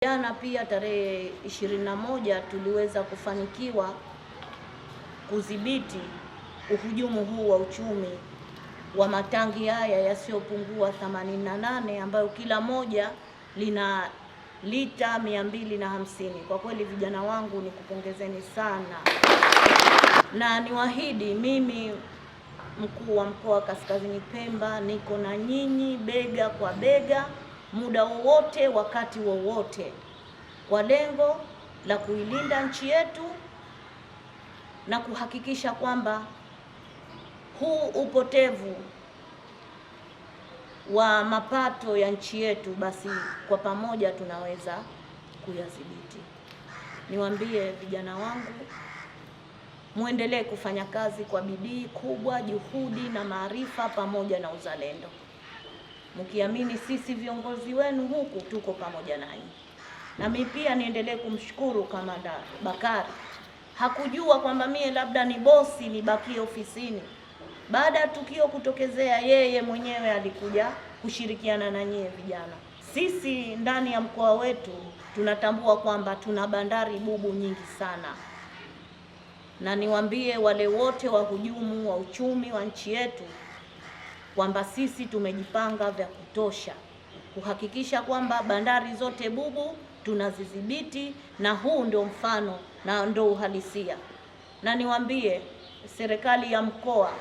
Jana pia tarehe 21 tuliweza kufanikiwa kudhibiti uhujumu huu wa uchumi wa matangi haya yasiyopungua 88 ambayo kila moja lina lita 250. Kwa kweli vijana wangu nikupongezeni sana, na niwaahidi mimi mkuu wa mkoa wa Kaskazini Pemba niko na nyinyi bega kwa bega muda wowote, wakati wowote, kwa lengo la kuilinda nchi yetu na kuhakikisha kwamba huu upotevu wa mapato ya nchi yetu basi kwa pamoja tunaweza kuyadhibiti. Niwaambie vijana wangu, muendelee kufanya kazi kwa bidii kubwa, juhudi na maarifa pamoja na uzalendo, mkiamini sisi viongozi wenu huku tuko pamoja nanyi. Na mimi pia niendelee kumshukuru Kamanda Bakari. Hakujua kwamba mie labda ni bosi nibakie ofisini. Baada ya tukio kutokezea, yeye mwenyewe alikuja kushirikiana na nyie vijana. Sisi ndani ya mkoa wetu tunatambua kwamba tuna bandari bubu nyingi sana, na niwaambie wale wote wahujumu wa uchumi wa nchi yetu kwamba sisi tumejipanga vya kutosha kuhakikisha kwamba bandari zote bubu tunazidhibiti, na huu ndio mfano na ndio uhalisia. Na niwaambie serikali ya mkoa,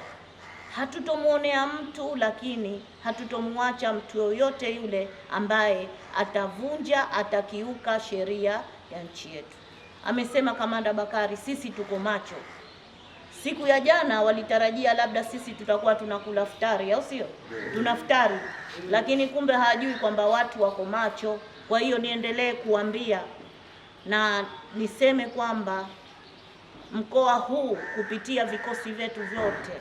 hatutomuonea mtu, lakini hatutomwacha mtu yoyote yule ambaye atavunja, atakiuka sheria ya nchi yetu. Amesema Kamanda Bakari, sisi tuko macho. Siku ya jana walitarajia labda sisi tutakuwa tunakula futari, au sio? Tunafutari, lakini kumbe hajui kwamba watu wako macho. Kwa hiyo niendelee kuambia na niseme kwamba mkoa huu kupitia vikosi vyetu vyote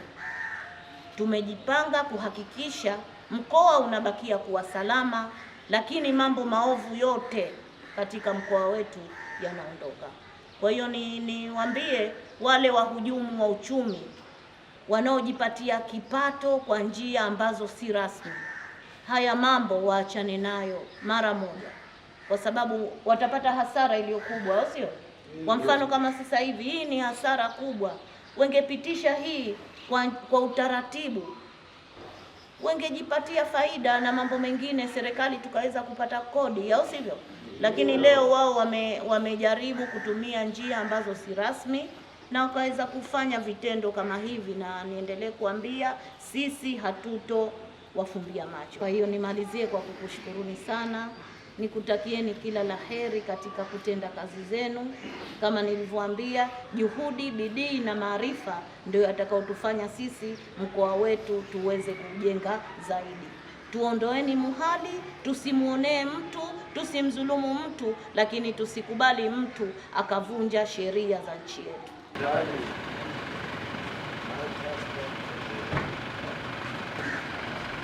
tumejipanga kuhakikisha mkoa unabakia kuwa salama, lakini mambo maovu yote katika mkoa wetu yanaondoka. Kwa hiyo niwaambie wale wahujumu wa uchumi wanaojipatia kipato kwa njia ambazo si rasmi, haya mambo waachane nayo mara moja, kwa sababu watapata hasara iliyo kubwa, au sio? Kwa mfano kama sasa hivi hii ni hasara kubwa, wengepitisha hii kwa utaratibu, wengejipatia faida na mambo mengine, serikali tukaweza kupata kodi, au sivyo? Lakini leo wao wamejaribu kutumia njia ambazo si rasmi na wakaweza kufanya vitendo kama hivi, na niendelee kuambia sisi hatuto wafumbia macho. Kwa hiyo nimalizie kwa kukushukuruni sana, nikutakieni kila la heri katika kutenda kazi zenu. Kama nilivyoambia, juhudi, bidii na maarifa ndio yatakaotufanya sisi mkoa wetu tuweze kujenga zaidi. Tuondoeni muhali, tusimuonee mtu, tusimdhulumu mtu, lakini tusikubali mtu akavunja sheria za nchi yetu.